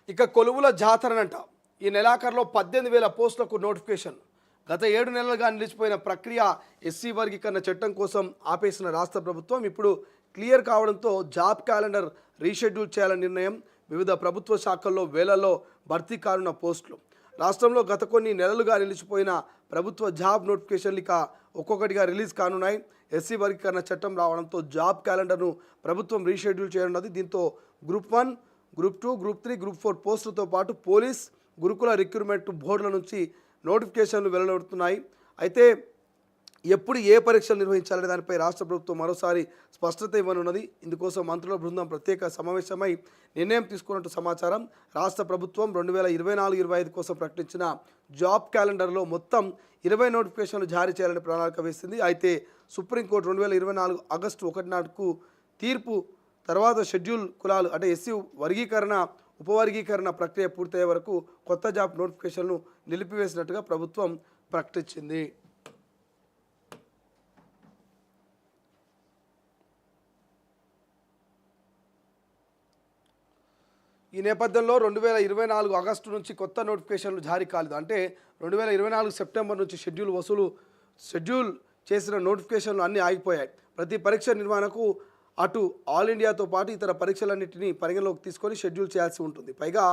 ఇక కొలువుల జాతరనంట ఈ నెలాఖరులో 18,000 పోస్టులకు నోటిఫికేషన్. గత 7 నెలలుగా నిలిచిపోయిన ప్రక్రియ ఎస్సీ వర్గీకరణ చట్టం కోసం ఆపేసిన రాష్ట్ర ప్రభుత్వం ఇప్పుడు క్లియర్ కావడంతో జాబ్ క్యాలెండర్ రీషెడ్యూల్ చేయాలని నిర్ణయం. వివిధ ప్రభుత్వ శాఖల్లో వేలల్లో భర్తీ కానున్న పోస్టులు. రాష్ట్రంలో గత కొన్ని నెలలుగా నిలిచిపోయిన ప్రభుత్వ జాబ్ నోటిఫికేషన్లు ఇక ఒక్కొక్కటిగా రిలీజ్ కానున్నాయి. ఎస్సీ వర్గీకరణ చట్టం రావడంతో జాబ్ క్యాలెండర్ను ప్రభుత్వం రీషెడ్యూల్ చేయనున్నది. దీంతో గ్రూప్ 1, గ్రూప్ 2, గ్రూప్ 3, గ్రూప్ 4 పోస్టులతో పాటు పోలీస్, గురుకుల రిక్రూట్మెంట్ బోర్డుల నుంచి నోటిఫికేషన్లు వెలువడుతున్నాయి. అయితే ఎప్పుడు ఏ పరీక్షలు నిర్వహించాలనే దానిపై రాష్ట్ర ప్రభుత్వం మరోసారి స్పష్టత ఇవ్వనున్నది. ఇందుకోసం మంత్రుల బృందం ప్రత్యేక సమావేశమై నిర్ణయం తీసుకున్నట్టు సమాచారం. రాష్ట్ర ప్రభుత్వం 2024-25 కోసం ప్రకటించిన జాబ్ క్యాలెండర్లో మొత్తం 20 నోటిఫికేషన్లు జారీ చేయాలని ప్రణాళిక వేసింది. అయితే సుప్రీంకోర్టు 2024 ఆగస్టు 1 నాటికి తీర్పు తర్వాత షెడ్యూల్ కులాలు అంటే ఎస్సీ వర్గీకరణ ఉపవర్గీకరణ ప్రక్రియ పూర్తయ్యే వరకు కొత్త జాబ్ నోటిఫికేషన్లు నిలిపివేసినట్టుగా ప్రభుత్వం ప్రకటించింది. ఈ నేపథ్యంలో 2024 ఆగస్టు నుంచి కొత్త నోటిఫికేషన్లు జారీ కాలేదు. అంటే 2024 సెప్టెంబర్ నుంచి షెడ్యూల్ చేసిన నోటిఫికేషన్లు అన్నీ ఆగిపోయాయి. ప్రతి పరీక్ష నిర్వహణకు అటు ఆల్ ఇండియాతో పాటు ఇతర పరీక్షలన్నింటినీ పరిగణలోకి తీసుకొని షెడ్యూల్ చేయాల్సి ఉంటుంది. పైగా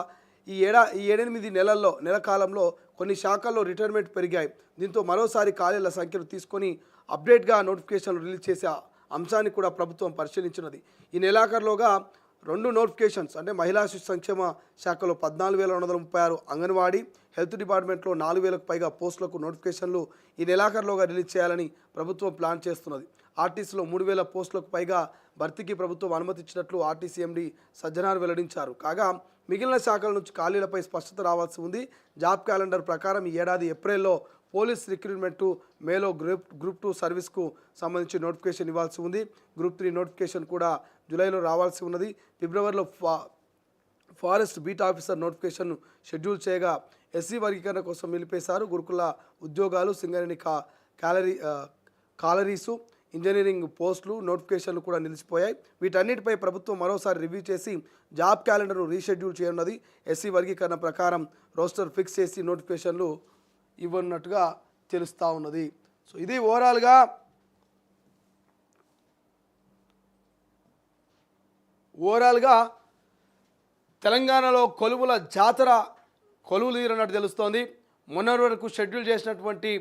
ఈ 7-8 నెల కాలంలో కొన్ని శాఖల్లో రిటైర్మెంట్ పెరిగాయి. దీంతో మరోసారి ఖాళీల సంఖ్యను తీసుకొని అప్డేట్గా నోటిఫికేషన్లు రిలీజ్ చేసే అంశాన్ని కూడా ప్రభుత్వం పరిశీలించినది. ఈ నెలాఖరులోగా 2 నోటిఫికేషన్స్ అంటే మహిళా శిశు సంక్షేమ శాఖలో 14,236, అంగన్వాడీ హెల్త్ డిపార్ట్మెంట్లో 4,000కు పైగా పోస్టులకు నోటిఫికేషన్లు ఈ నెలాఖరులోగా రిలీజ్ చేయాలని ప్రభుత్వం ప్లాన్ చేస్తున్నది. ఆర్టీసీలో 3,000 పోస్టులకు పైగా భర్తీకి ప్రభుత్వం అనుమతించినట్లు ఆర్టీసీ ఎండీ సజ్జనార్ వెల్లడించారు. కాగా మిగిలిన శాఖల నుంచి ఖాళీలపై స్పష్టత రావాల్సి ఉంది. జాబ్ క్యాలెండర్ ప్రకారం ఈ ఏడాది ఏప్రిల్లో పోలీస్ రిక్రూట్మెంటు, మేలో గ్రూప్ 2 సర్వీస్కు సంబంధించి నోటిఫికేషన్ ఇవ్వాల్సి ఉంది. గ్రూప్ 3 నోటిఫికేషన్ కూడా జూలైలో రావాల్సి ఉన్నది. ఫిబ్రవరిలో forest beat officer notification schedule చేయగా ఎస్సీ వర్గీకరణ కోసం నిలిపేశారు. గురుకుల ఉద్యోగాలు, సింగరేణి కాలరీసు, ఇంజనీరింగ్ పోస్టులు నోటిఫికేషన్లు కూడా నిలిచిపోయాయి. వీటన్నిటిపై ప్రభుత్వం మరోసారి రివ్యూ చేసి జాబ్ క్యాలెండర్ను రీషెడ్యూల్ చేయనున్నది. ఎస్సీ వర్గీకరణ ప్రకారం రోస్టర్ ఫిక్స్ చేసి నోటిఫికేషన్లు ఇవ్వనున్నట్టుగా తెలుస్తూ ఉన్నది. సో ఇది ఓవరాల్గా తెలంగాణలో కొలువుల జాతర కొలువులు తీరన్నట్టు తెలుస్తోంది. మొన్నటి వరకు షెడ్యూల్ చేసినటువంటి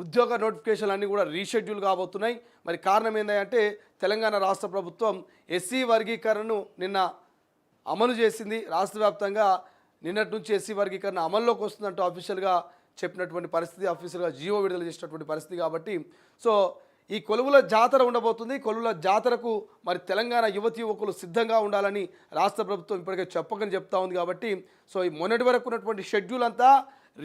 ఉద్యోగ నోటిఫికేషన్లు అన్నీ కూడా రీషెడ్యూల్ కాబోతున్నాయి. మరి కారణం ఏంటంటే తెలంగాణ రాష్ట్ర ప్రభుత్వం ఎస్సీ వర్గీకరణను నిన్న అమలు చేసింది. రాష్ట్ర వ్యాప్తంగా నిన్నటి నుంచి ఎస్సీ వర్గీకరణ అమల్లోకి వస్తుందంటూ అఫీషియల్గా చెప్పినటువంటి పరిస్థితి, అఫీషియల్గా జియో విడుదల చేసినటువంటి పరిస్థితి. కాబట్టి సో ఈ కొలువుల జాతర ఉండబోతుంది. కొలువుల జాతరకు మరి తెలంగాణ యువకులు సిద్ధంగా ఉండాలని రాష్ట్ర ప్రభుత్వం ఇప్పటికే చెప్పకని చెప్తా ఉంది. కాబట్టి సో ఈ మొన్నటి వరకు ఉన్నటువంటి షెడ్యూల్ అంతా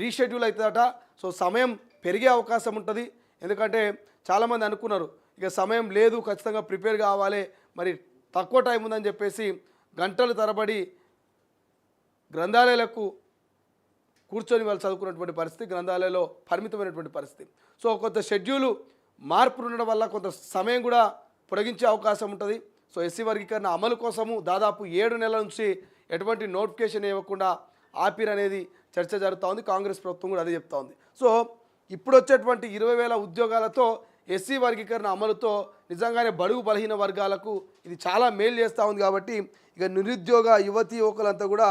రీషెడ్యూల్ అవుతుందట. సో సమయం పెరిగే అవకాశం ఉంటుంది. ఎందుకంటే చాలామంది అనుకున్నారు ఇక సమయం లేదు, ఖచ్చితంగా ప్రిపేర్ కావాలి, మరి తక్కువ టైం ఉందని చెప్పేసి గంటలు తరబడి గ్రంథాలయాలకు కూర్చొని వాళ్ళు చదువుకున్నటువంటి పరిస్థితి, గ్రంథాలయంలో పరిమితమైనటువంటి పరిస్థితి. సో కొంత షెడ్యూలు మార్పులు ఉండడం వల్ల కొంత సమయం కూడా పొడిగించే అవకాశం ఉంటుంది. సో ఎస్సీ వర్గీకరణ అమలు కోసము దాదాపు 7 నెలల నుంచి ఎటువంటి నోటిఫికేషన్ ఇవ్వకుండా ఆపిరనేది చర్చ జరుగుతూ ఉంది. కాంగ్రెస్ ప్రభుత్వం కూడా అదే చెప్తా ఉంది. సో ఇప్పుడు వచ్చేటువంటి 20,000 ఉద్యోగాలతో ఎస్సీ వర్గీకరణ అమలుతో నిజంగానే బడుగు బలహీన వర్గాలకు ఇది చాలా మేలు చేస్తూ ఉంది. కాబట్టి ఇక నిరుద్యోగ యువకులంతా కూడా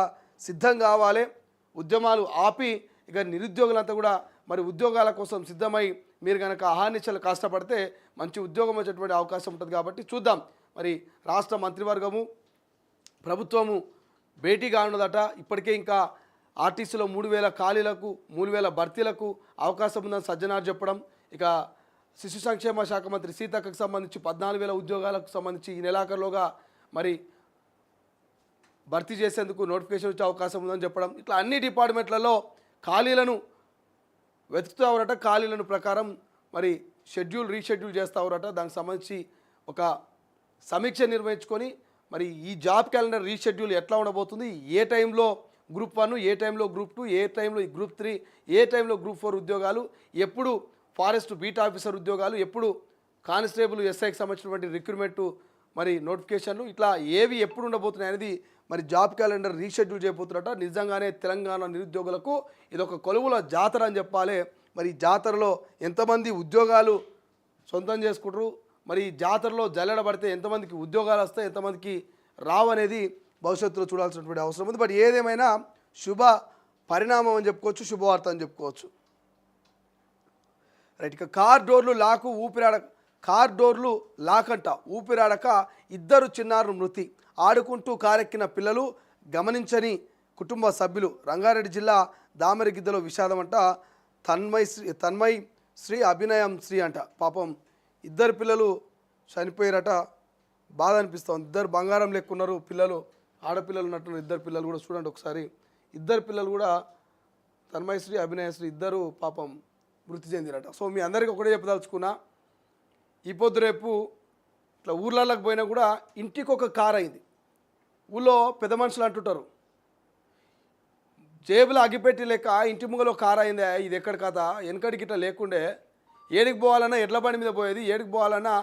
సిద్ధం కావాలి. ఉద్యమాలు ఆపి ఇక నిరుద్యోగులంతా కూడా మరి ఉద్యోగాల కోసం సిద్ధమై మీరు కనుక అహార్నిశలు కష్టపడితే మంచి ఉద్యోగం వచ్చేటువంటి అవకాశం ఉంటుంది. కాబట్టి చూద్దాం, మరి రాష్ట్ర మంత్రివర్గము ప్రభుత్వము భేటీగా ఉన్నదట. ఇప్పటికే ఇంకా ఆర్టీసీలో 3,000 ఖాళీలకు 3,000 భర్తీలకు అవకాశం ఉందని సజ్జనార్ చెప్పడం, ఇక శిశు సంక్షేమ శాఖ మంత్రి సీతక్కకు సంబంధించి 14,000 ఉద్యోగాలకు సంబంధించి ఈ నెలాఖరులోగా మరి భర్తీ చేసేందుకు నోటిఫికేషన్ వచ్చే అవకాశం ఉందని చెప్పడం, ఇట్లా అన్ని డిపార్ట్మెంట్లలో ఖాళీలను వెతుకుతావరట. ఖాళీలను ప్రకారం మరి రీషెడ్యూల్ చేస్తావరట. దానికి సంబంధించి ఒక సమీక్ష నిర్వహించుకొని మరి ఈ జాబ్ క్యాలెండర్ రీషెడ్యూల్ ఎట్లా ఉండబోతుంది, ఏ టైంలో గ్రూప్ 1, ఏ టైంలో గ్రూప్ 2, ఏ టైంలో గ్రూప్ 3, ఏ టైంలో గ్రూప్ 4 ఉద్యోగాలు, ఎప్పుడు ఫారెస్ట్ బీట్ ఆఫీసర్ ఉద్యోగాలు, ఎప్పుడు కానిస్టేబుల్ ఎస్ఐకి సంబంధించినటువంటి రిక్రూట్మెంటు మరి నోటిఫికేషన్లు, ఇట్లా ఏవి ఎప్పుడు ఉండబోతున్నాయి అనేది మరి జాబ్ క్యాలెండర్ రీషెడ్యూల్ చేయబోతున్నట. నిజంగానే తెలంగాణ నిరుద్యోగులకు ఇదొక కొలువుల జాతర అని చెప్పాలి. మరి ఈ జాతరలో ఎంతమంది ఉద్యోగాలు సొంతం చేసుకుంటారు, మరి ఈ జాతరలో జల్లెడ పడితే ఎంతమందికి ఉద్యోగాలు వస్తాయి, ఎంతమందికి రావనేది భవిష్యత్తులో చూడాల్సినటువంటి అవసరం ఉంది. బట్ ఏదేమైనా శుభ పరిణామం అని చెప్పుకోవచ్చు, శుభవార్త అని చెప్పుకోవచ్చు. రైట్, ఇక కార్ డోర్లు లాక్ అంట, ఊపిరాడక ఇద్దరు చిన్నారులు మృతి, ఆడుకుంటూ కారెక్కిన పిల్లలు గమనించని కుటుంబ సభ్యులు. రంగారెడ్డి జిల్లా దామరగిద్దలో విషాదం అంట. తన్మయ్ శ్రీ అభినయం శ్రీ అంట. పాపం ఇద్దరు పిల్లలు చనిపోయారట. బాధ అనిపిస్తుంది. ఇద్దరు బంగారం లెక్కున్నారు పిల్లలు, ఆడపిల్లలు ఉన్నట్టున్నారు. ఇద్దరు పిల్లలు కూడా చూడండి ఒకసారి, ఇద్దరు పిల్లలు కూడా తన్మయశ్రీ అభినయశ్రీ ఇద్దరు పాపం మృతి చెందిరట. సో మీ అందరికీ ఒకటే చెప్పదలుచుకున్నా, ఈ పొద్దు రేపు ఇట్లా ఊర్లలోకి పోయినా కూడా ఇంటికి ఒక కార్ అయింది. ఊళ్ళో పెద్ద మనుషులు అంటుంటారు, జేబులో అగ్గిపెట్టి లెక్క ఇంటి ముంగలో కార్ అయిందే, ఇది ఎక్కడ కథ, వెనకడికి ఇట్లా లేకుండే, ఏడికి పోవాలన్నా ఎడ్ల బండి మీద పోయేది, ఏడికి పోవాలన్నా